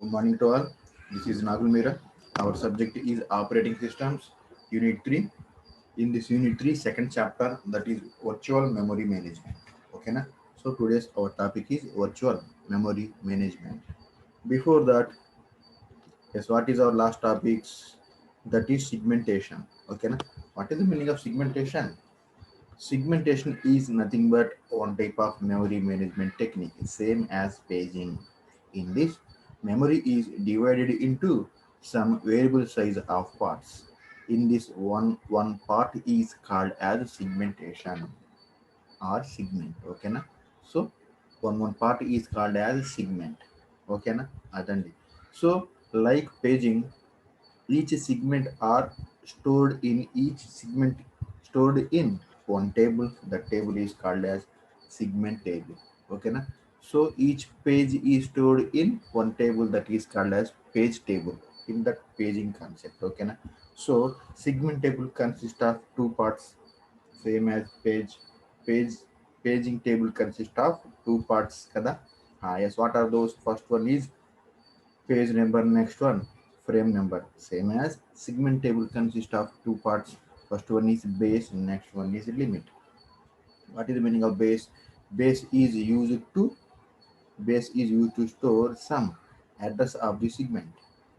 Good morning to all. This is Nagul Mira. Our subject is operating systems, Unit 3. In this Unit 3, second chapter, that is virtual memory management. Okay, na? So today's our topic is virtual memory management. Before that, yes, what is our last topics? That is segmentation. Okay, na? What is the meaning of segmentation? Segmentation is nothing but one type of memory management technique, same as paging. In this, memory is divided into some variable size of parts. In this one part is called as segmentation or segment. Okay na? So one part is called as segment. Okay na? Adandi. So like paging, each segment are stored in one table. The table is called as segment table. Okay na? So each page is stored in one table, that is called as page table in that paging concept. Okay na? So segment table consists of two parts, same as page paging table consists of two parts kada. Yes, what are those? First one is page number, next one frame number. Same as segment table consists of two parts. First one is base, next one is limit. What is the meaning of base? base is used to Base is used to store some address of the segment.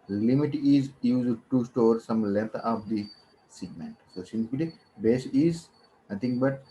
Limit is used to store some length of the segment. So simply base is nothing but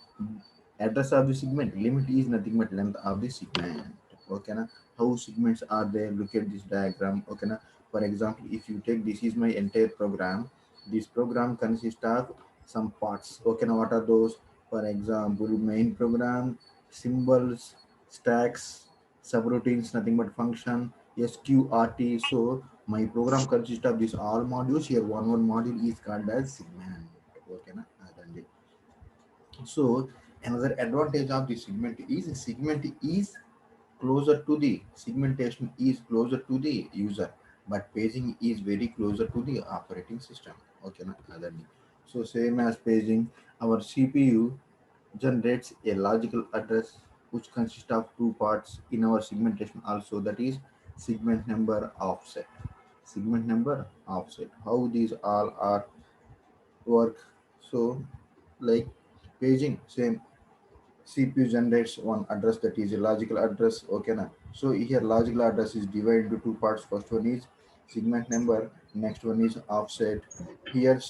address of the segment. Limit is nothing but length of the segment. Okay na? How segments are there? Look at this diagram. Okay na? For example, if you take this is my entire program. This program consists of some parts. Okay na? What are those? For example, main program, symbols, stacks, subroutines, nothing but function, sqrt. So my program consists of these all modules. Here one module is called as segment. Okay na? Adanడి. So another advantage of the segment is closer to the segmentation is closer to the user, but paging is very closer to the operating system. Okay na? Adanడి. So same as paging, our CPU generates a logical address which consists of two parts in our segmentation also, that is segment number, offset. Segment number, offset. How these all are work? So like paging, same, CPU generates one address, that is a logical address. Okay na? So here logical address is divided into two parts. First one is segment number, next one is offset. Here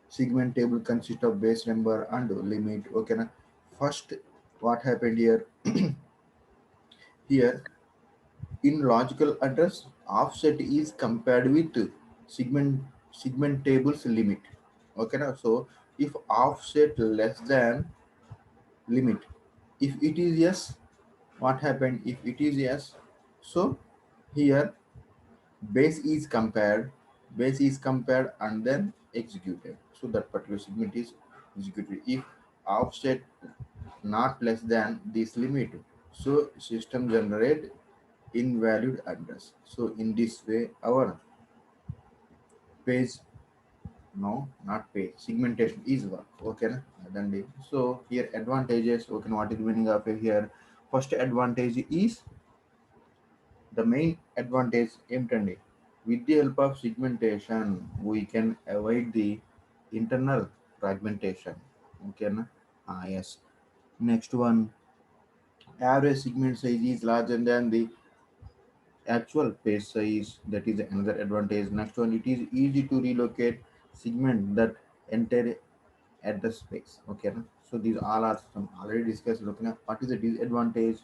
segment table consists of base number and limit. Okay na? First, what happened here? Here in logical address, offset is compared with segment segment table's limit. Okay na? So if offset less than limit, if it is yes, what happened? If it is yes, so here base is compared and then executed. So that particular segment is executed. If offset not less than this limit, so system generate invalid address. So in this way our page, no, not page, segmentation is work. Okay na? Then so here advantages. Okay, what is the meaning of it here? First advantage is, the main advantage ఏమిటండి? With the help of segmentation we can avoid the internal fragmentation. Okay na? Yes. Next one, average segment size is larger than the actual page size. That is another advantage. Next one, it is easy to relocate segment that enter address space. Okay na? So these all are some already discussed. Looking at what is the disadvantage?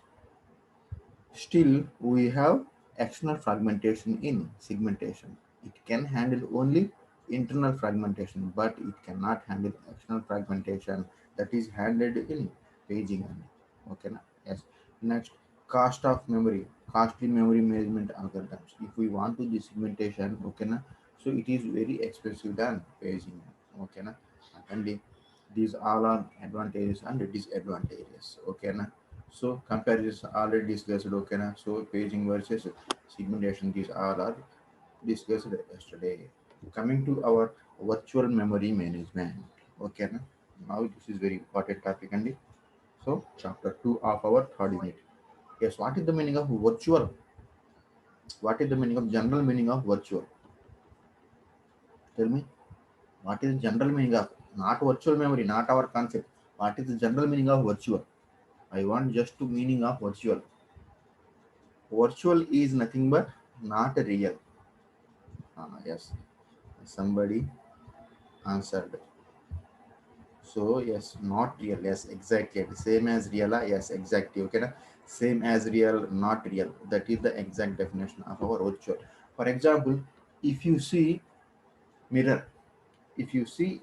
Still, we have external fragmentation in segmentation. It can handle only internal fragmentation, but it cannot handle external fragmentation that is handled in paging. Okay, na? Yes. Next, cost of memory, costly memory management algorithms. If we want to do segmentation, okay, na? So it is very expensive than paging. Okay, na? And these all are advantages and disadvantages. Okay, na? So comparison already discussed. Okay na? So paging versus segmentation, these all are discussed yesterday. Coming to our virtual memory management. Okay na? Now this is very important topic and so chapter 2 of our third unit. Yes, what is the meaning of virtual What is the meaning of general meaning of virtual? Tell me. What is the general meaning of not virtual memory, not our concept? What is the general meaning of virtual? I want just to meaning of virtual. Virtual is nothing but not real. Yes, somebody answered. So yes, not real. Yes, exactly. Same as real. Yes, exactly. Okay, na? Same as real, not real. That is the exact definition of our virtual. For example, if you see mirror, if you see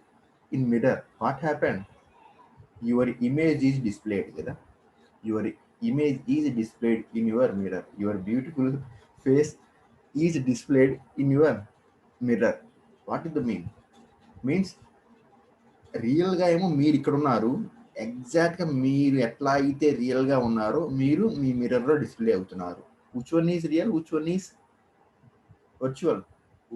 in mirror, what happened? Your image is displayed. Kada? Your image is displayed in your mirror. Your beautiful face is displayed in your mirror. What is the mean? Means రియల్‌గా ఏమో మీరిక్కడున్నారు. ఎగ్జాక్ట్‌గా మీరు ఎట్లా అయితే రియల్‌గా ఉన్నారో, మీరు మీ మిర్రర్‌లో డిస్‌ప్లే అవుతున్నారు. Which one is real? Which one is virtual?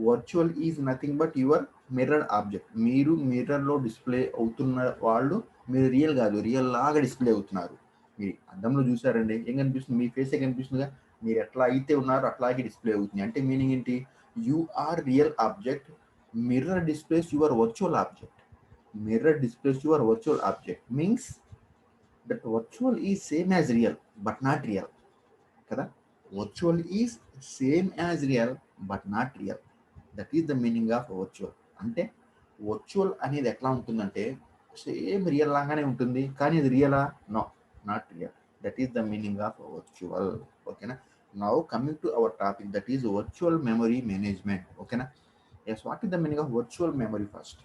Virtual is nothing but your mirror object. మీరు మిర్రర్‌లో డిస్‌ప్లే అవుతున్న వాళ్ళు మీరు రియల్ గాదు. రియల్ లాగా డిస్‌ప్లే అవుతున్నారు. మీరు అద్దంలో చూసారండి. ఏం కనిపిస్తుంది? మీ ఫేసే కనిపిస్తుందిగా. మీరు ఎట్లా అయితే ఉన్నారో అట్లాగే డిస్‌ప్లే అవుతుంది. అంటే మీనింగ్ ఏంటి? You are real object. Mirror displays your virtual object. Mirror displays your virtual object means that virtual is same as real but not real kada. Virtual is same as real but not real. That is the meaning of virtual. అంటే virtual అనేది ఎట్లా ఉంటుందంటే same real లాగానే ఉంటుంది కానీ ఇది రియలా? No, not real. That is the meaning of virtual. ఓకేనా. Now coming to our topic, that is virtual memory management. ఓకేనా. Yes, what is the meaning of virtual memory first?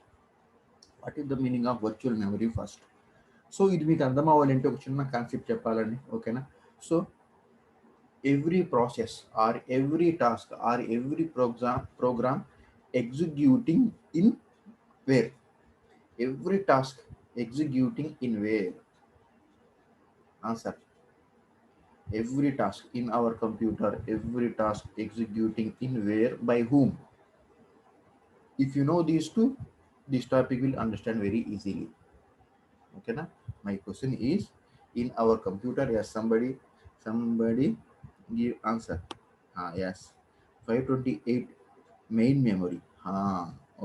What is the meaning of virtual memory first? So ఇది మీకు అర్థం అవ్వాలంటే ఒక చిన్న concept చెప్పాలండి. ఓకేనా. So every process or every task or every program executing in where. Every task executing in where. Answer. Every task in our computer, every task executing in where, by whom. If you know these two, this topic will understand very easily. Okay na? My question is, in our computer. Yes, somebody give answer. Yes, 528 main memory.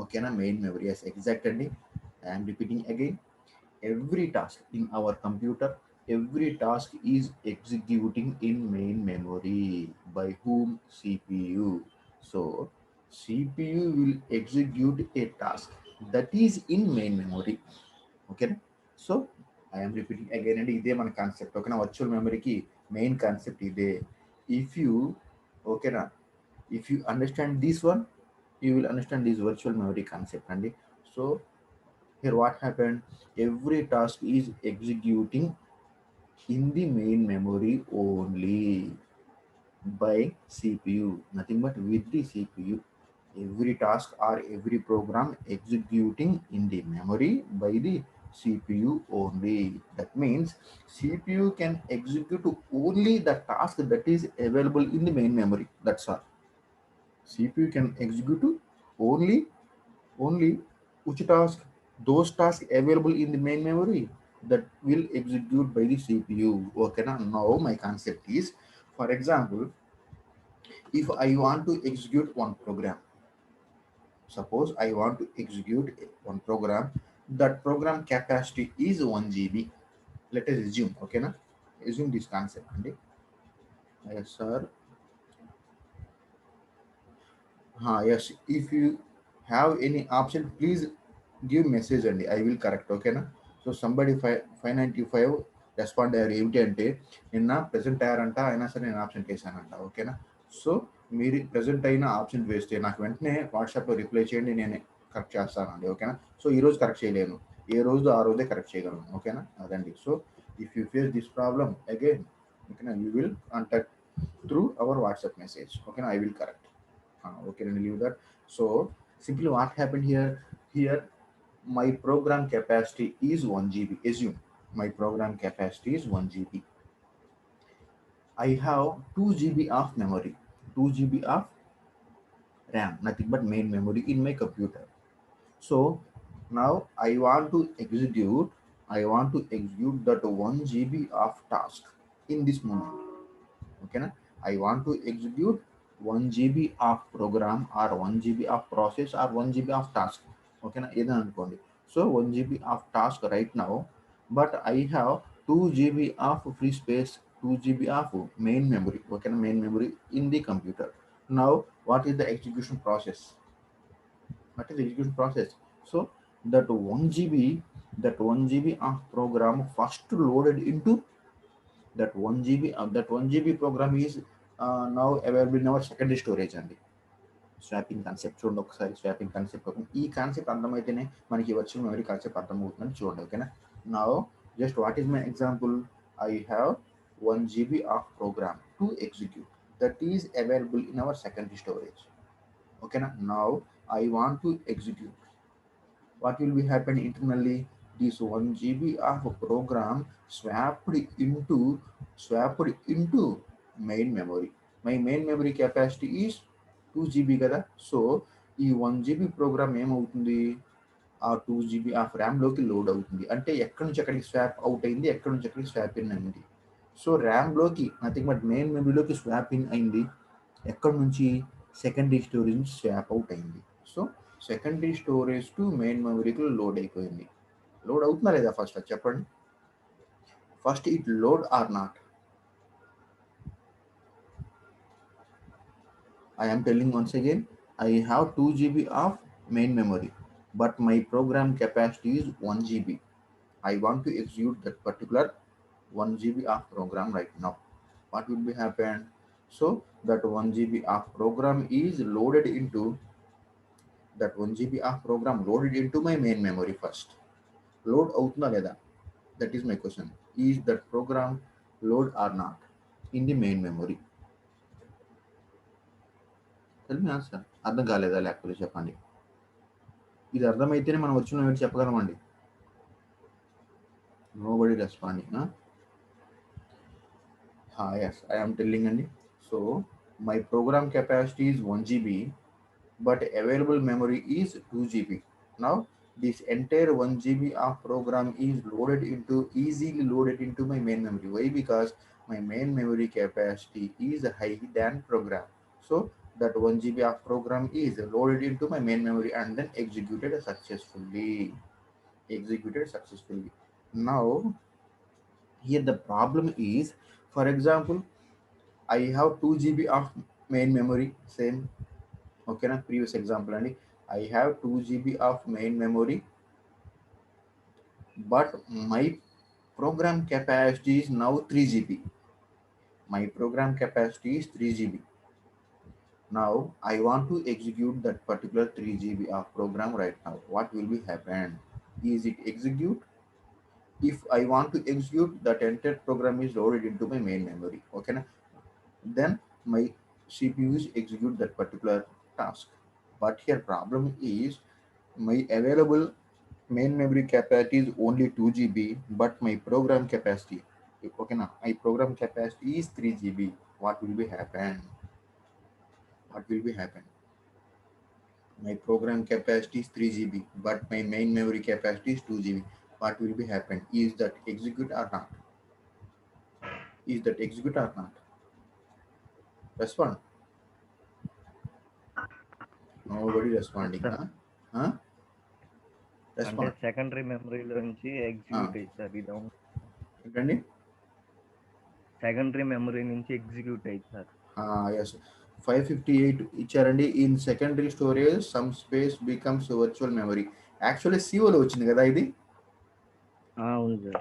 Okay na, main memory. Yes, exactly. I am repeating again. Every task in our computer, every task is executing in main memory. By whom? CPU. So CPU will execute a task that is in main memory. Okay. So I am repeating again and ఇదే మన concept. ఓకేనా. Virtual మెమరీకి main concept ఇదే. If you ఓకేనా, if you understand this one, you will understand this virtual memory concept అండి. So here what happened? Every task is executing in the main memory only by CPU, nothing but with the CPU. Every task or every program executing in the memory by the CPU only. That means CPU can execute only the task that is available in the main memory. That's all. CPU can execute only which task? Those tasks available in the main memory that will execute by the CPU. Okay, now my concept is, for example, if I want to execute one program, suppose I want to execute one program, that program capacity is 1 GB. Let us assume, okay, na? Assume this concept. Yes, sir. Yes. If you have any option, please give message and I will correct. Okay, na? So somebody 595 respond అయ్యారు. ఏమిటి అంటే నిన్న present అయ్యారంట, అయినా సరే నేను option వేసానంట. ఓకేనా. So మీరు present అయిన ఆప్షన్ వేస్తే నాకు వెంటనే వాట్సాప్లో రిప్లై చేయండి, నేను కరెక్ట్ చేస్తానండి. ఓకేనా. సో ఈ రోజు కరెక్ట్ చేయలేను, ఏ రోజు ఆ రోజే కరెక్ట్ చేయగలను. ఓకేనా. అదండి. So if you face this problem again, ఓకేనా, you will contact through our WhatsApp message. ఓకేనా. I will correct. Okay, let me leave that. So simply what happened here? Here my program capacity is 1 GB. Assume my program capacity is 1 GB. I have 2 GB of memory, 2 GB of RAM, nothing but main memory in my computer. So now I want to execute that 1 GB of task in this moment. Okay na? I want to execute 1 GB of program or 1 GB of process or 1 GB of task. Okay, na either అనుకోండి. So 1 GB of task right now, but I have 2 GB of free space, 2 GB of main memory. Okay, na main memory in the computer. Now, what is the execution process? What is the execution process? So that 1 GB, that 1 GB of program first loaded into that 1 GB of that 1 GB program is now available in our secondary storage అండి. Swapping concept చూడండి ఒకసారి. Swapping concept ఈ concept అర్థమైతేనే మనకి virtual memory concept అర్థమవుతుందని చూడండి. ఓకేనా. నా just what is my example? I have 1 GB of program to execute that is available in our secondary storage. ఓకేనా. Now I want to execute. What will be happen internally? This 1 GB of program swapped into main memory. My main memory capacity is 2 GB కదా. So ఈ 1 GB programme ఏమవుతుంది? ఆ 2 GB of ర్యామ్లోకి load అవుతుంది. అంటే ఎక్కడి నుంచి ఎక్కడికి స్వాప్ అవుట్ అయింది, ఎక్కడి నుంచి ఎక్కడికి స్వాప్ ఇన్ అయింది. సో ర్యామ్లోకి నథింగ్ బట్ మెయిన్ మెమరీలోకి స్వాప్ ఇన్ అయింది. ఎక్కడి నుంచి? సెకండరీ స్టోరేజ్ నుంచి స్వాప్ అవుట్ అయింది. So secondary storage to main మెమరీకి లోడ్ అయిపోయింది. లోడ్ అవుతుందా లేదా ఫస్ట్ అది చెప్పండి. First it load or not? I am telling once again, I have 2 GB of main memory, but my program capacity is 1 GB. I want to execute that particular 1 GB of program right now. What will be happen? So that 1 GB of program is loaded into that 1 GB of program loaded into my main memory first. Load అవుతుందా లేదా? That is my question. Is that program load or not in the main memory? Tell me answer. అర్థం కాలేదా? లేకపోతే చెప్పండి. ఇది అర్థమైతేనే మనం వచ్చిన ఏంటి చెప్పగలమండి. Nobody responding. Yes, I am telling అండి. So my program capacity is 1 GB, but available memory is 2 GB. Now this entire 1 GB of program is easily loaded into my main memory. Why? Because my main memory capacity is higher than program. So that 1 GB of program is loaded into my main memory and then executed successfully. Now here the problem is, for example, I have 2 GB of main memory, same. Okay, na previous example and I have 2 GB of main memory, but my program capacity is now 3 GB. My program capacity is 3 GB. Now I want to execute that particular 3 GB of program right now. What will be happen? Is it execute? If I want to execute, that entire program is loaded into my main memory. Okay, na? Then my CPU is execute that particular task. But here problem is my available main memory capacity is only 2 GB, but my program capacity, okay now, my program capacity is 3 GB. What will be happen? What will be happen? My program capacity is 3 GB, but my main memory capacity is 2 GB. What will be happen? Is that execute or not? Is that execute or not? Respond. Nobody responding, sir huh? Huh? అంటే Respond. Secondary మెమరీలో నుంచి execute అయ్యి sir ఇది ఏంటండి? Secondary memory నుంచి execute అయ్యి sir. Yes, 558 ఇచ్చారండి. In secondary storage some space becomes virtual memory. Actually సిఓలో వచ్చింది కదా ఇది. అవును sir.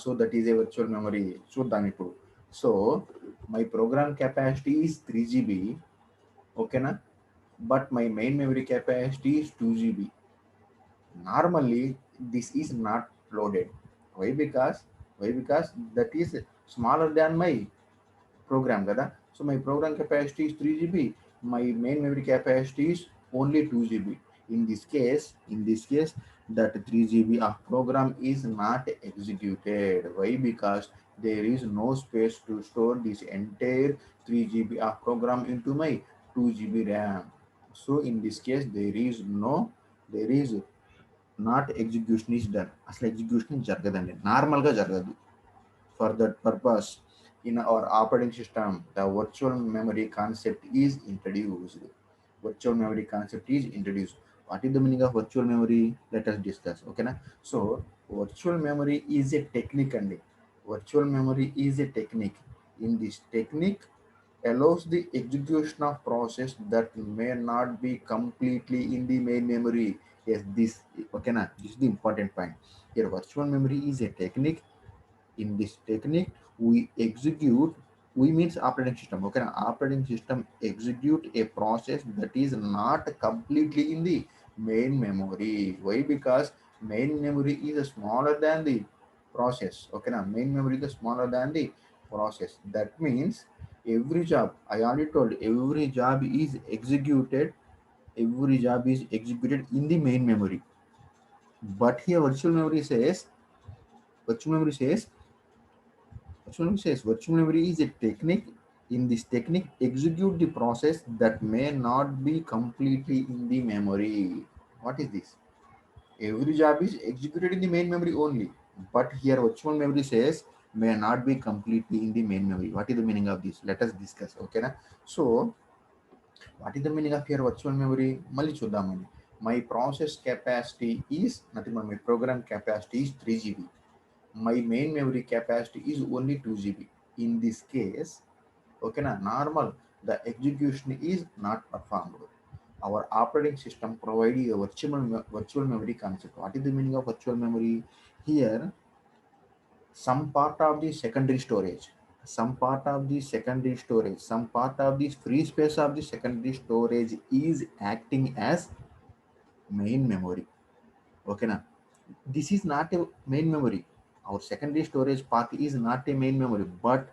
So that is a virtual memory. చూద్దాం ఇప్పుడు. So my program capacity is 3 GB. ఓకేనా. But my main memory capacity is 2 GB. Normally this is not loaded. Why? Because that is smaller than my program kada. So my program capacity is 3 GB. My main memory capacity is only 2 GB. In this case that 3 GB of program is not executed. Why? Because there is no space to store this entire 3 GB of program into my 2 GB RAM. So in this case there is not execution is done. అసలు execution జరగదండి, నార్మల్గా జరగదు. For that purpose, in our operating system, the virtual memory concept is introduced. Virtual memory concept is introduced. What is the meaning of virtual memory? Let us discuss. Okay, na? So virtual memory is a technique, and virtual memory is a technique. In this technique, allows the execution of process that may not be completely in the main memory. Yes, this okay, na? This is the important point. Here, virtual memory is a technique. In this technique, we execute, we means operating system. Okay, now operating system execute a process that is not completely in the main memory. Why? Because main memory is smaller than the process. Okay, now main memory is smaller than the process. That means every job, I already told, every job is executed in the main memory. But here virtual memory says virtual memory is a technique. In this technique, execute the process that may not be completely in the memory. What is this? Every job is executed in the main memory only. But here virtual memory says may not be completely in the main memory. What is the meaning of this? Let us discuss. Okay, na? So what is the meaning of here virtual memory? Mali చూద్దామండి. My process capacity is nothing but my program capacity is 3 GB. My main memory capacity is only 2 GB. In this case, okay, na, normal, the execution is not performed. Our operating system provides a virtual memory concept. What is the meaning of virtual memory? Here, some part of the secondary storage, some part of the free space of the secondary storage is acting as main memory. Okay, na? This is not a main memory. Our secondary storage part is not a main memory, but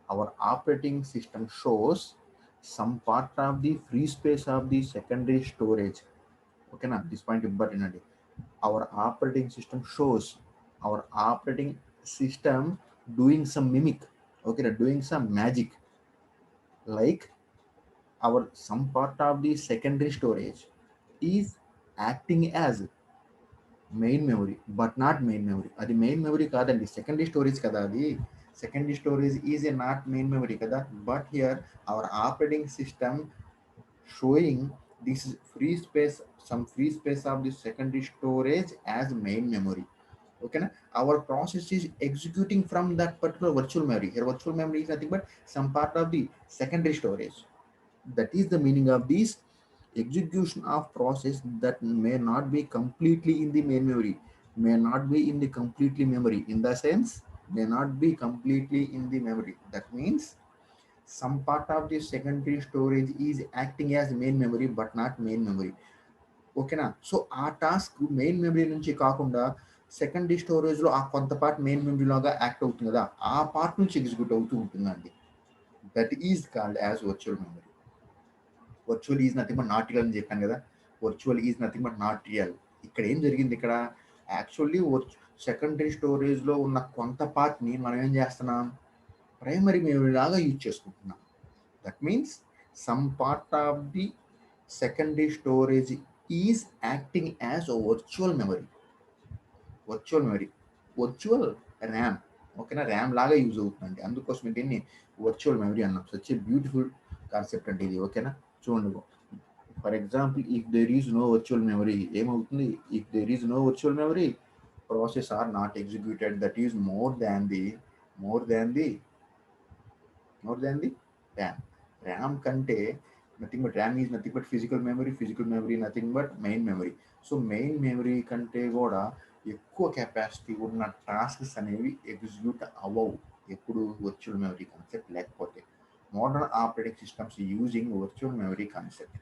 our operating system shows some part of the free space of the secondary storage. Okay, na? This point important. Our operating system shows our operating system doing some mimic. Okay, doing some magic, like our some part of the secondary storage is acting as main memory but not main memory. అది main memory కాదండి, secondary storage కదా. అది secondary storage is a not main memory కదా. But here our operating system showing this free space, some free space of the secondary storage as main memory. Okay, na? Our process is executing from that particular virtual memory. Here virtual memory is nothing but some part of the secondary storage. That is the meaning of this execution of process that may not be completely in the main memory, may not be in the completely memory. In the sense, may not be completely in the memory. That means some part of the secondary storage is acting as main memory but not main memory. ఓకేనా? So ఆ task main memory నుంచి కాకుండా secondary స్టోరేజ్లో ఆ కొంత part main మెమరీలోగా act అవుతుంది కదా, ఆ part నుంచి ఎగ్జిక్యూట్ అవుతూ ఉంటుందండి. That is called as virtual memory. Virtual is nothing but not real అని చెప్పాను కదా. Virtual is nothing but not real. ఇక్కడ ఏం జరిగింది? ఇక్కడ యాక్చువల్లీ సెకండరీ స్టోరేజ్లో ఉన్న కొంత పార్ట్ని మనం ఏం చేస్తున్నాం, ప్రైమరీ మెమరీ లాగా యూజ్ చేసుకుంటున్నాం. That means some part of the secondary storage is acting as a virtual memory. Virtual RAM. ఓకేనా? ర్యామ్ లాగా యూజ్ అవుతుందండి, అందుకోసం దీన్ని వర్చువల్ మెమరీ అన్నాం. సచ్ ఏ బ్యూటిఫుల్ కాన్సెప్ట్ అండి ఇది. ఓకేనా? చూడండి, for example, if there is no virtual memory ఏమవుతుంది? If there is no virtual memory, process are not executed, that is more than the more than the RAM. RAM కంటే nothing but RAM is nothing but physical memory nothing but main memory. So main memory కంటే కూడా ఎక్కువ capacity ఉన్న tasks అనేవి execute అవ్వవు ఎప్పుడు virtual memory concept లేకపోతే. Modern operating systems using virtual memory concept.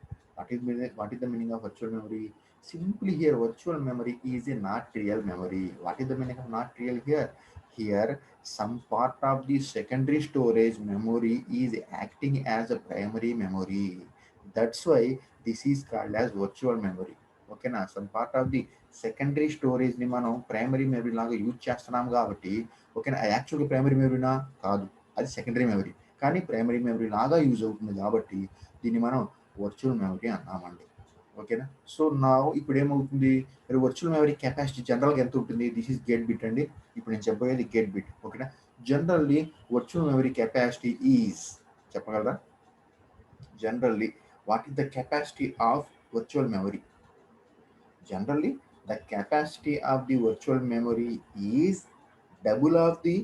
What is the meaning of virtual memory? Simply here, virtual memory is a not real memory. What is the meaning of not real here? Here, some part of the secondary storage memory is acting as a primary memory. That's why this is called as virtual memory. Okay, na? Some part of the secondary storage ని మనం primary memory లాగా use చేస్తున్నాం కాబట్టి, ఓకేనా, యాక్చువల్గా primary మెమరీనా కాదు, అది secondary memory, కానీ ప్రైమరీ మెమరీ లాగా యూజ్ అవుతుంది కాబట్టి దీన్ని మనం వర్చువల్ మెమరీ అన్నామండి. ఓకేనా? సో నా ఇప్పుడు ఏమవుతుంది, వర్చువల్ మెమరీ కెపాసిటీ జనరల్గా ఎంత ఉంటుంది? దిస్ ఈస్ గేట్ బిట్ అండి. ఇప్పుడు నేను చెప్పబోయేది గేట్ బిట్. ఓకేనా? Generally, virtual memory capacity is, చెప్పగలరా? Generally, what is the capacity of virtual memory? Generally, the capacity of the virtual memory is double of the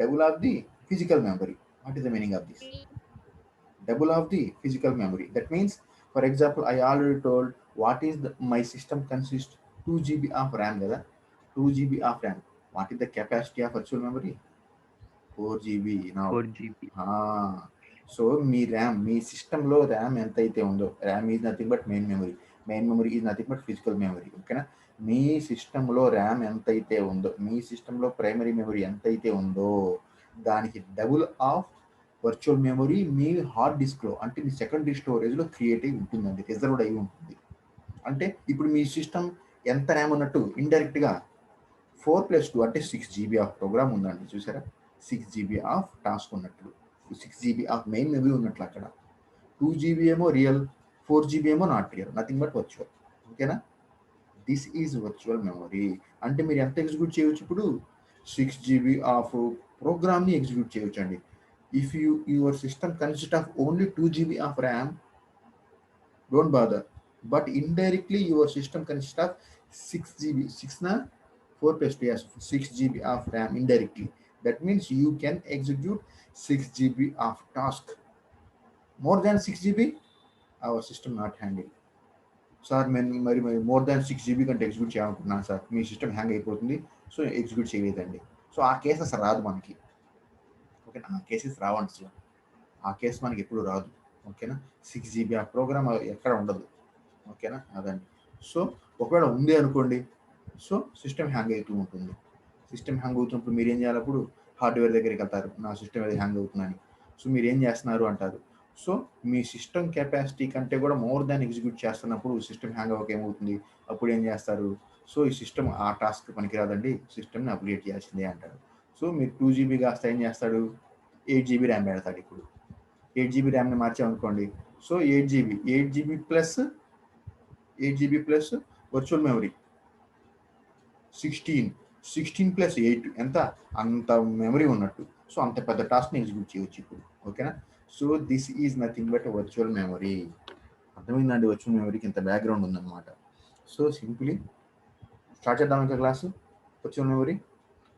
double of the physical memory. What is the meaning of this? Double of the physical memory. That means, for example, I already told what is my system consists 2 GB of RAM, కదా? 2 GB of RAM. What is the capacity of virtual memory? 4 GB now. 4 GB. So me RAM, మీ సిస్టంలో RAM ఎంత అయితే ఉందో, RAM is nothing but main memory, main memory is nothing but physical memory. ఓకేనా? మీ సిస్టంలో RAM ఎంత అయితే ఉందో, మీ సిస్టంలో ప్రైమరీ మెమరీ ఎంత అయితే ఉందో, దానికి double of virtual memory me hard డిస్క్లో, అంటే మీ సెకండరీ స్టోరేజ్లో క్రియేట్ అయి ఉంటుందండి, రిజర్వ్డ్ అయి ఉంటుంది. అంటే ఇప్పుడు మీ సిస్టమ్ ఎంత ర్యామ్ ఉన్నట్టు, ఇండైరెక్ట్గా 4+2 అంటే 6 GB ఆఫ్ ప్రోగ్రామ్ ఉందండి, చూసారా? 6 GB ఆఫ్ టాస్క్ ఉన్నట్లు, 6 GB ఆఫ్ మెయిన్ మెమరీ ఉన్నట్లు. అక్కడ 2 GB ఏమో రియల్, 4 GB ఏమో not real, nothing but virtual. ఓకేనా? This is virtual memory. అంటే మీరు ఎంత ఎగ్జిక్యూట్ చేయవచ్చు ఇప్పుడు? 6 GB ఆఫ్ ప్రోగ్రామ్ని ఎగ్జిక్యూట్ చేయవచ్చు అండి. If your system consist of only 2 GB of RAM, don't bother. But indirectly your system consist of 6 GB, 6 4+2, yes, 6 GB of RAM indirectly. That means you can execute 6 GB of task. More than 6 GB, our system not handle. Sir మరి more than 6 GB కంటే execute చేయాలనుకుంటున్నాను sir, మీ system hang అయిపోతుంది, so execute చేయలేదండి. So ఆ cases రాదు మనకి. ఓకేనా? ఆ కేసెస్ రావండి అసలు. ఆ కేసు మనకి ఎప్పుడు రాదు. ఓకేనా? 6 GB ఆ ప్రోగ్రామ్ ఎక్కడ ఉండదు. ఓకేనా? అదండి. సో ఒకవేళ ఉంది అనుకోండి, సో సిస్టమ్ హ్యాంగ్ అవుతూ ఉంటుంది. సిస్టమ్ హ్యాంగ్ అవుతున్నప్పుడు మీరు ఏం చేయాలి? అప్పుడు హార్డ్వేర్ దగ్గరికి వెళ్తారు, నా సిస్టమ్ అది హ్యాంగ్ అవుతుందని. సో మీరు ఏం చేస్తున్నారు అంటారు. సో మీ సిస్టమ్ కెపాసిటీ కంటే కూడా మోర్ దాన్ ఎగ్జిక్యూట్ చేస్తున్నప్పుడు సిస్టమ్ హ్యాంగ్ అవ్వక ఏమవుతుంది? అప్పుడు ఏం చేస్తారు? సో ఈ సిస్టమ్ ఆ టాస్క్ పనికిరాదండి, సిస్టమ్ని అప్గ్రేడ్ చేయాల్సిందే అంటారు. సో మీరు 2 GB కాస్త ఏం చేస్తాడు? 8 GB ర్యామ్ పెడతాడు. ఇప్పుడు 8 GB ర్యామ్ని మార్చామనుకోండి, so 8 GB plus 8 GB plus virtual memory 16 + 8 ఎంత? అంత మెమరీ ఉన్నట్టు. సో అంత పెద్ద టాస్క్ని ఎగ్జిక్యూట్ చేయవచ్చు ఇప్పుడు. ఓకేనా? So this is nothing but virtual memory. అర్థమైందండి? వర్చువల్ మెమరీకి ఇంత బ్యాక్గ్రౌండ్ ఉందన్నమాట. సో సింప్లీ స్టార్ట్ చేద్దాం ఇంకా class. Virtual memory.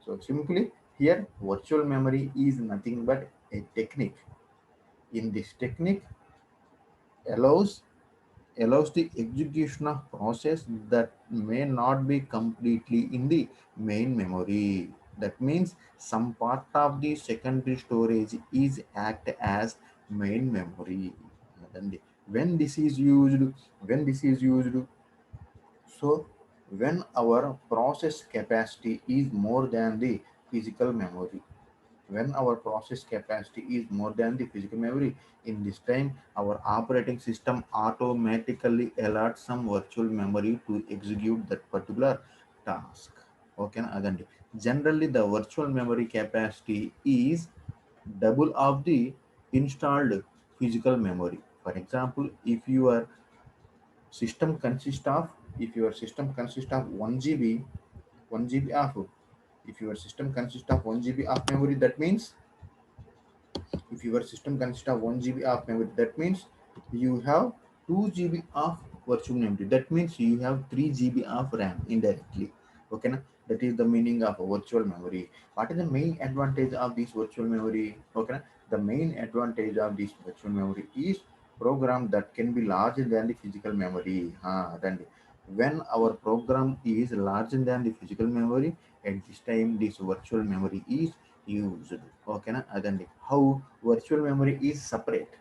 So simply here virtual memory is nothing but A technique. In this technique allows the execution of process that may not be completely in the main memory. That means some part of the secondary storage is act as main memory. And when this is used, so when our process capacity is more than the physical memory, when our process capacity is more than the physical memory, in this time our operating system automatically allots some virtual memory to execute that particular task. Okay, adanti. Generally the virtual memory capacity is double of the installed physical memory. For example, system consists of if your system consists of 1 GB of, if your system consists of 1 GB of memory, that means if your system consists of 1 GB of memory, that means you have 2 GB of virtual memory. That means you have 3 GB of RAM indirectly. Okay, na? That is the meaning of virtual memory. What is the main advantage of this virtual memory? Okay, na? The main advantage of this virtual memory is program that can be larger than the physical memory. Then when our program is larger than the physical memory, at this time this virtual memory is used. Okay, na? Then how virtual memory is separate?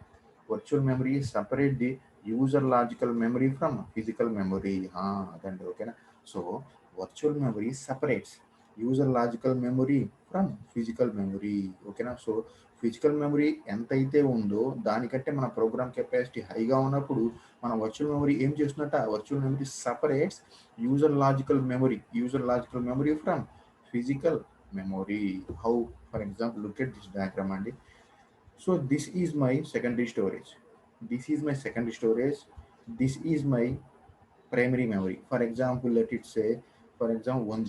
Virtual memory is separate the user logical memory from physical memory. Then okay, na? So virtual memory separates user logical memory from physical memory. Okay, na? So physical memory ఎంతైతే ఉందో దానికంటే మన programme capacity హైగా ఉన్నప్పుడు మన virtual memory ఏం చేస్తున్నట్ట? Virtual memory separates user logical memory from physical memory. How? For example, look at this diagram, and so this is my secondary storage, this is my secondary storage, this is my primary memory. For example, let it say, for example, 1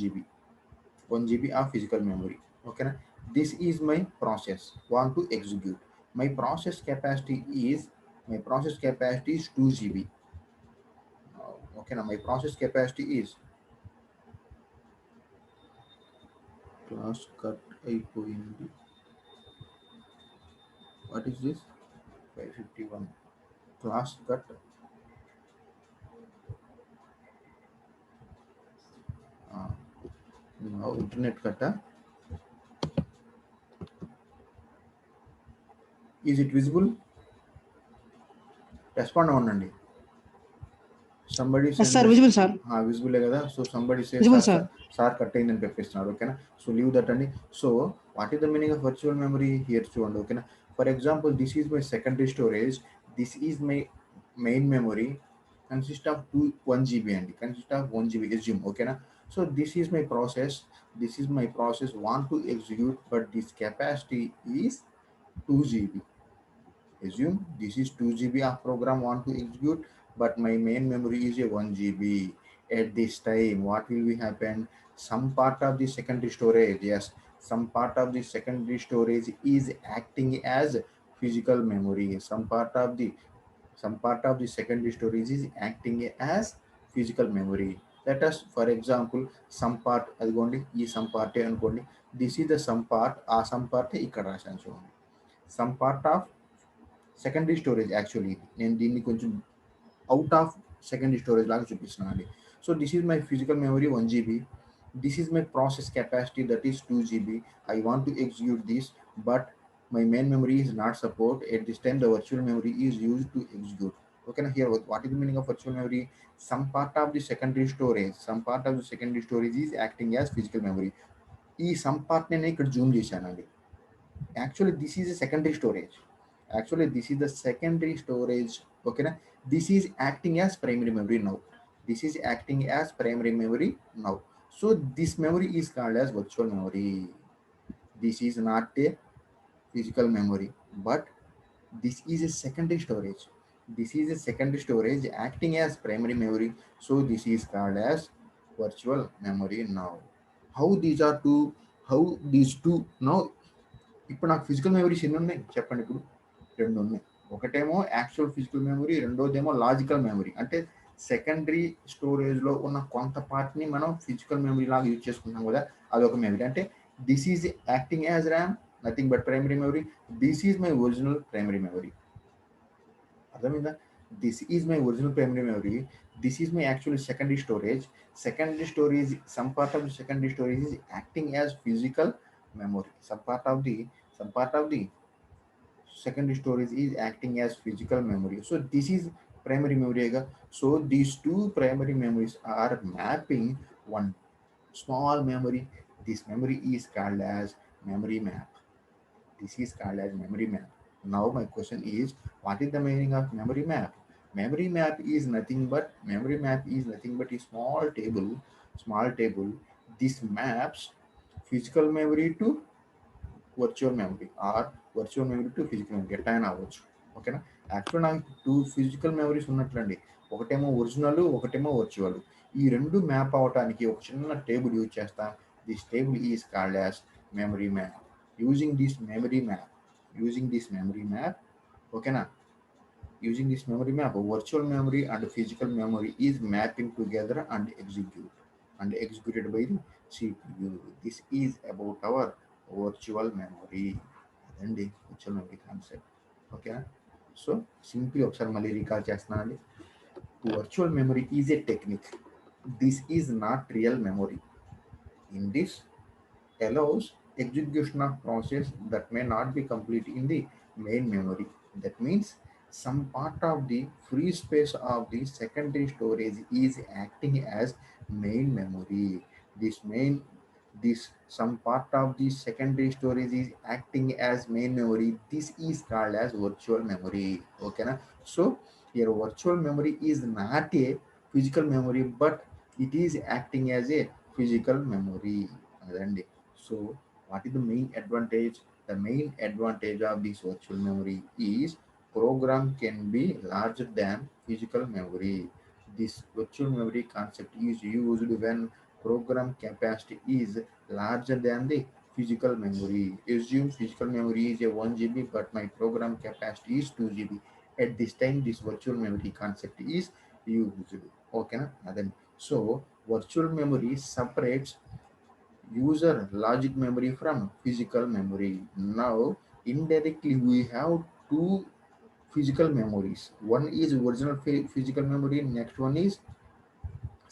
GB of physical memory. Okay, na? This is my process want to execute. My process capacity is my process capacity is 2 GB. Okay, now my process capacity is class cut అయిపోయింది. What is this? 551 class cut. uh, now internet cut. Is it visible? Respond అవ్వండి. Somebody Yes, send sir. us. Visible, sir. Visible కదా. So somebody says Visible, sir sir. Sir cut అయిందని పెట్టేస్తున్నారు. ఓకేనా. So leave that అండి. So what is the meaning of virtual memory here చూడండి. ఓకేనా. For example this is my secondary storage, this is my main memory, consist of 1 GB అండి, consist of 1 GB assume. ఓకేనా. So this is my process want to execute but this capacity is 2 GB. Assume this is 2 GB of program want to execute, but my main memory is a 1 GB. At this time what will be happen? Some part of the secondary storage, yes, some part of the secondary storage is acting as physical memory. Some part of the secondary storage is acting as physical memory. Let us for example some part అదిగోండి ఈ some part అనుకోండి. This is the some part, ఆ some part ఇక్కడ రాశాను చూడండి. Some part of secondary storage actually నేను దీన్ని కొంచెం అవుట్ ఆఫ్ సెకండరీ స్టోరేజ్ లాగా చూపిస్తున్నాను అండి. So this is my physical memory 1 GB. This is my process capacity that is 2 GB. I want to execute this but my main memory is not support. At this time the virtual memory is used to execute. ఓకేనా. Here what is the meaning of virtual memory? some part of the secondary storage is acting as physical memory. ఈ some part నేను ఇక్కడ Zoom చేశానండి. Actually this is a secondary storage. Okay na. This is acting as primary memory now. So this memory is called as virtual memory. This is not a physical memory, but this is a secondary storage acting as primary memory. So this is called as virtual memory now. how these are two how these two now. ఇప్పుడు నాకు physical memories ఎన్ని ఉన్నాయి చెప్పండి. ఇప్పుడు 2 ఉన్నాయి. ఒకటేమో actual physical memory, రెండోదేమో logical memory. అంటే సెకండరీ స్టోరేజ్లో ఉన్న కొంత పార్ట్ని మనం ఫిజికల్ మెమరీ లాగా యూజ్ చేసుకుంటాం కదా, అదొక మెమరీ. అంటే this is acting as RAM, nothing but primary memory. This is my original primary memory. అర్థమైందా? This is my original primary memory. This is my actual secondary storage. Some part of the secondary storage is acting as physical memory. Some part of the secondary storage is acting as physical memory. So this is primary memory. So these two primary memories are mapping one small memory. This memory is called as memory map. Now my question is, what is the meaning of memory map? Memory map is nothing but a small table. This maps physical memory to virtual memory or virtual memory to physical memory ఎట్లా అయినా అవ్వచ్చు. ఓకేనా. Actual నాకు 2 physical memories ఉన్నట్లండి. ఒకటేమో original, ఒకటేమో virtual. ఈ రెండు map అవటానికి ఒక చిన్న టేబుల్ యూజ్ చేస్తాం. This table is called as memory map. Using this memory map ఓకేనా. Using this memory map, virtual memory and physical memory is mapping together and executed by the CPU. This is about our virtual memory. అదండి virtual memory concept. ఓకేనా. So simply ఒకసారి మళ్ళీ recall చేస్తున్నానండి. Virtual memory is a technique. This is not real memory. In this allows execution of process that may not be complete in the main memory. That means some part of the free space of the secondary storage is acting as main memory. This some part of the secondary storage is acting as main memory. This is called as virtual memory. Okay na. So your virtual memory is not a physical memory, but it is acting as a physical memory. అదండి. So what is the main advantage? The main advantage of this virtual memory is program can be larger than physical memory. This virtual memory concept is used when program capacity is larger than the physical memory. Assume physical memory is a 1 GB, but my program capacity is 2 GB. At this time, this virtual memory concept is used. Okay, na? And then so virtual memory separates user logic memory from physical memory. Now, indirectly, we have two physical memories. One is original physical memory, next one is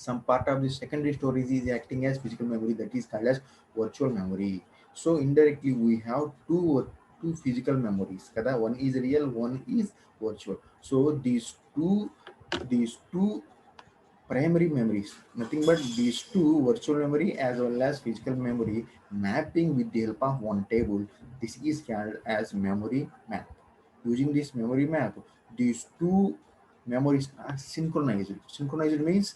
some part of the secondary storage is acting as physical memory, that is called as virtual memory. So indirectly we have two physical memories kada, one is real, one is virtual. So these two primary memories, nothing but these two, virtual memory as well as physical memory, mapping with the help of one table. This is called as memory map. Using this memory map, these two memories are synchronized. Synchronized means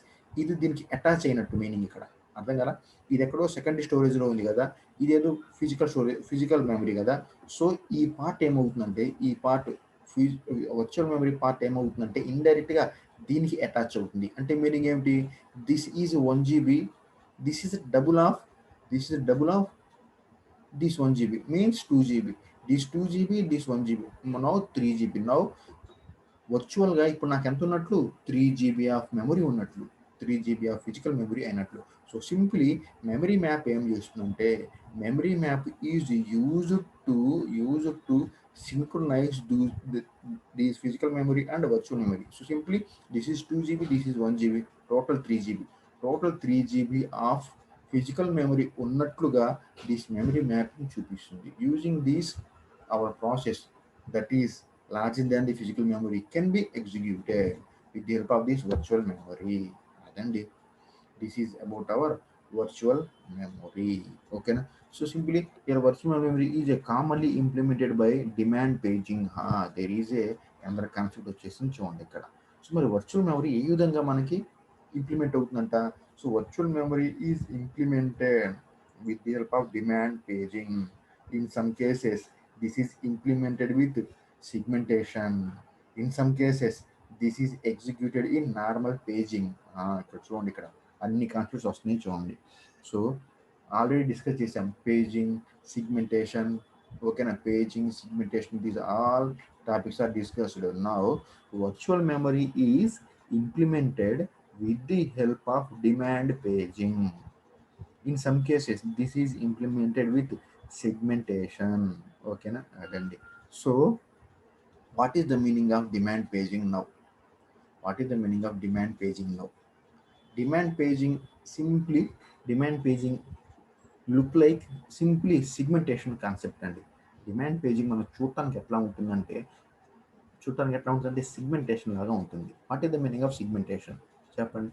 ఇది దీనికి attach అయినట్టు meaning ఇక్కడ, అర్థం కదా. ఇది ఎక్కడో secondary స్టోరేజ్లో ఉంది కదా, ఇదేదో ఫిజికల్ మెమరీ కదా. సో ఈ పార్ట్ ఏమవుతుందంటే, ఈ పార్ట్ వర్చువల్ మెమరీ పార్ట్ ఏమవుతుందంటే ఇండైరెక్ట్గా దీనికి అటాచ్ అవుతుంది. అంటే మీనింగ్ ఏమిటి, this is 1 GB, this is double of this 1 GB means 2 GB, this 2 GB, this 1 GB, now 3 GB. now వర్చువల్గా ఇప్పుడు నాకు ఎంత ఉన్నట్లు, 3 GB ఆఫ్ మెమరీ ఉన్నట్లు, 3 GB ఆఫ్ ఫిజికల్ మెమరీ అయినట్లు. సో సింప్లీ మెమరీ మ్యాప్ ఏం చేస్తుందంటే, memory map is used to synchronize these physical memory and virtual memory. So simply this is 2 GB, this is 1 GB, total 3 GB. Total 3 GB of physical memory ఉన్నట్లుగా this memory mapping చూపిస్తుంది. Using this, our process that is larger than the physical memory can be executed with the help of this virtual memory. And this is about our virtual memory. Okay na? So simply your virtual memory is a commonly implemented by demand paging. There is a another concept వచ్చేసింది చూడండి ఇక్కడ. So మరి virtual memory ఏ విధంగా మనకి implement అవుతుందంట. So virtual memory is implemented with the help of demand paging. In some cases, this is implemented with segmentation. In some cases, this is executed in normal paging. ఇక్కడ చూడండి, ఇక్కడ అన్ని concepts వస్తున్నాయి చూడండి. So already discuss చేసాం paging, segmentation. ఓకేనా, paging, segmentation, these all topics are discussed. Now virtual memory is implemented with the help of demand paging. In some cases, this is implemented with segmentation. Okay na, అదండి. So what is the meaning of demand paging now? What is the meaning of demand paging now? Demand paging, simply demand paging look like simply segmentation concept అండి. Demand paging మనం చూడటానికి ఎట్లా ఉంటుందంటే segmentation లాగా ఉంటుంది. What is the meaning of segmentation చెప్పండి.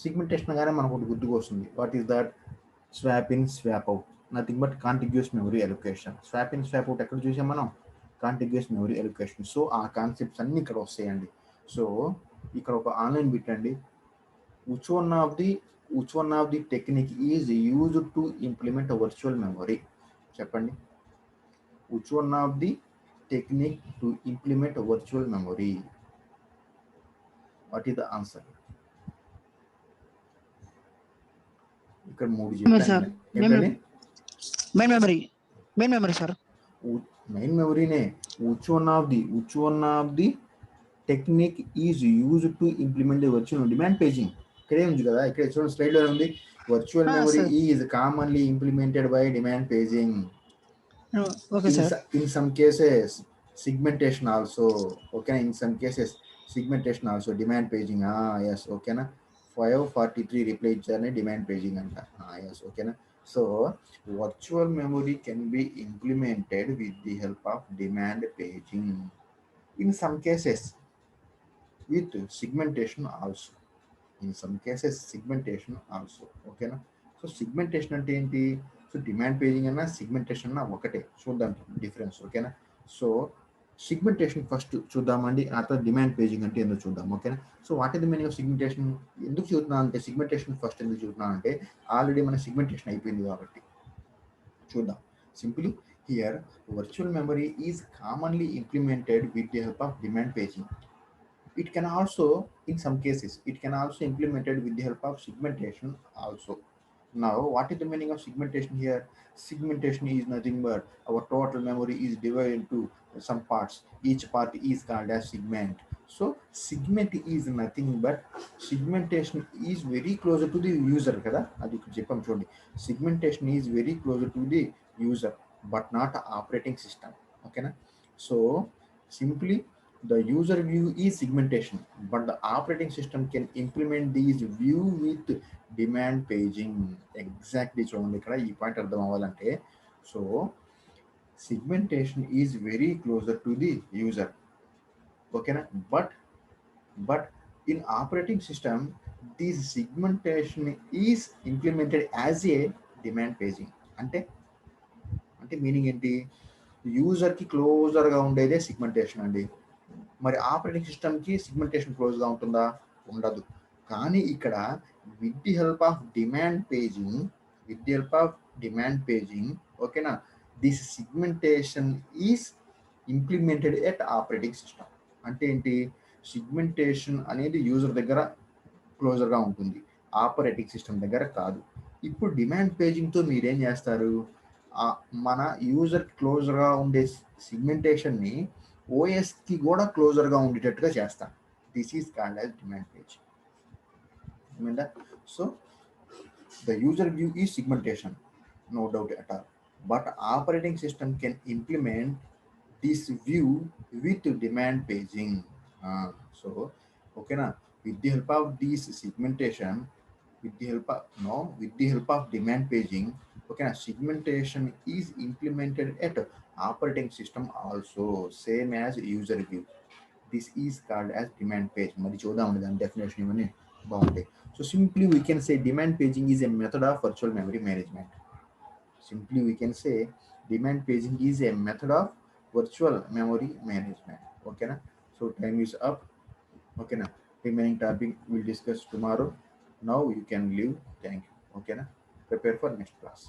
Segmentation గానే మనకు ఒకటి గుర్తుకు వస్తుంది. What is that? Swap in, swap out, nothing but contiguous memory allocation. Swap in, swap out ఎక్కడ చూసాం మనం? Contiguous memory allocation. సో ఆ కాన్సెప్ట్స్ అన్ని ఇక్కడ వస్తాయండి. సో ఇక్కడ ఒక ఆన్లైన్ పెట్టండి. which one of the technique is used to implement a virtual memory? చెప్పండి. which one of the technique to implement a virtual memory? what is the answer? ఇక్కడ మూడు చెప్పాను. ఏంటండి? Main memory sir. మెయిన్ మెమరీనే. which one of the technique is used to implement the virtual demand paging? ఇక్కడే ఉంది కదా, ఇక్కడ చూడండి స్లైడ్ లో ఉంది. Virtual memory is commonly implemented by demand paging. In some cases segmentation also. Okay, in some cases segmentation also, demand paging. Yes, okay na. 543 reply journey demand paging anta. Yes, okay na. So virtual memory can be implemented with the help of demand paging. In some cases with segmentation also. In some cases segmentation also. Okay na. So segmentation అంటే ఏంటి? So demand paging అన్నా segmentation అన్నా ఒకటే, చూద్దాం difference. ఓకేనా. So segmentation first చూద్దామండి, ఆ తర్వాత డిమాండ్ పేజింగ్ అంటే ఎందుకు చూద్దాం. ఓకేనా. So what is the meaning of segmentation? ఎందుకు చూద్దాం అంటే, సిగ్మెంటేషన్ ఫస్ట్ ఎందుకు చూద్దాం అంటే, ఆల్రెడీ మన సిగ్మెంటేషన్ అయిపోయింది కాబట్టి. చూద్దాం simply. Here virtual memory is commonly implemented with the help of demand paging. It can also, in some cases, it can also implemented with the help of segmentation also. Now, what is the meaning of segmentation here? Segmentation is nothing but our total memory is divided into some parts. Each part is called as segment. So, segment is nothing but segmentation is very closer to the user. Kada? అది చెప్పాం చూడండి. Segmentation is very closer to the user, but not operating system. Okay? Na? So, simply the user view is segmentation, but the operating system can implement these view with demand paging. Exactly చూడండి ఇక్కడ ఈ point అర్థం అవ్వాలంటే, so segmentation is very closer to the user. ఓకేనా? But in operating system this segmentation is implemented as a demand paging. అంటే అంటే meaning ఏంటి? యూజర్కి క్లోజర్గా ఉండేదే సిగ్మెంటేషన్ అండి. మరి ఆపరేటింగ్ సిస్టమ్కి సిగ్మెంటేషన్ క్లోజ్గా ఉంటుందా? ఉండదు. కానీ ఇక్కడ with the help of demand paging ఓకేనా, this segmentation is implemented at operating system. అంటే ఏంటి? సిగ్మెంటేషన్ అనేది యూజర్ దగ్గర క్లోజర్గా ఉంటుంది, ఆపరేటింగ్ సిస్టమ్ దగ్గర కాదు. ఇప్పుడు డిమాండ్ పేజింగ్తో మీరేం చేస్తారు? మన యూజర్ క్లోజర్గా ఉండే సిగ్మెంటేషన్ని ఓఎస్కి కూడా క్లోజర్గా ఉండేటట్టుగా చేస్తాం. This is called as demand page. So the user view is segmentation, no doubt at all, but operating system can implement this view with demand paging. So okay na, with the help of this segmentation, with the help of demand paging, okay na, segmentation is implemented at operating system also, same as user view. This is called as demand page. మరి చూద్దామండి దాని definition ఇవన్నీ బాగుంటాయి. So simply we can say demand paging is a method of virtual memory management. Simply we can say demand paging is a method of virtual memory management. Okay na? So time is up. Okay na? Remaining topic we'll discuss tomorrow. Now you can leave. Thank you. Okay na? Prepare for next class.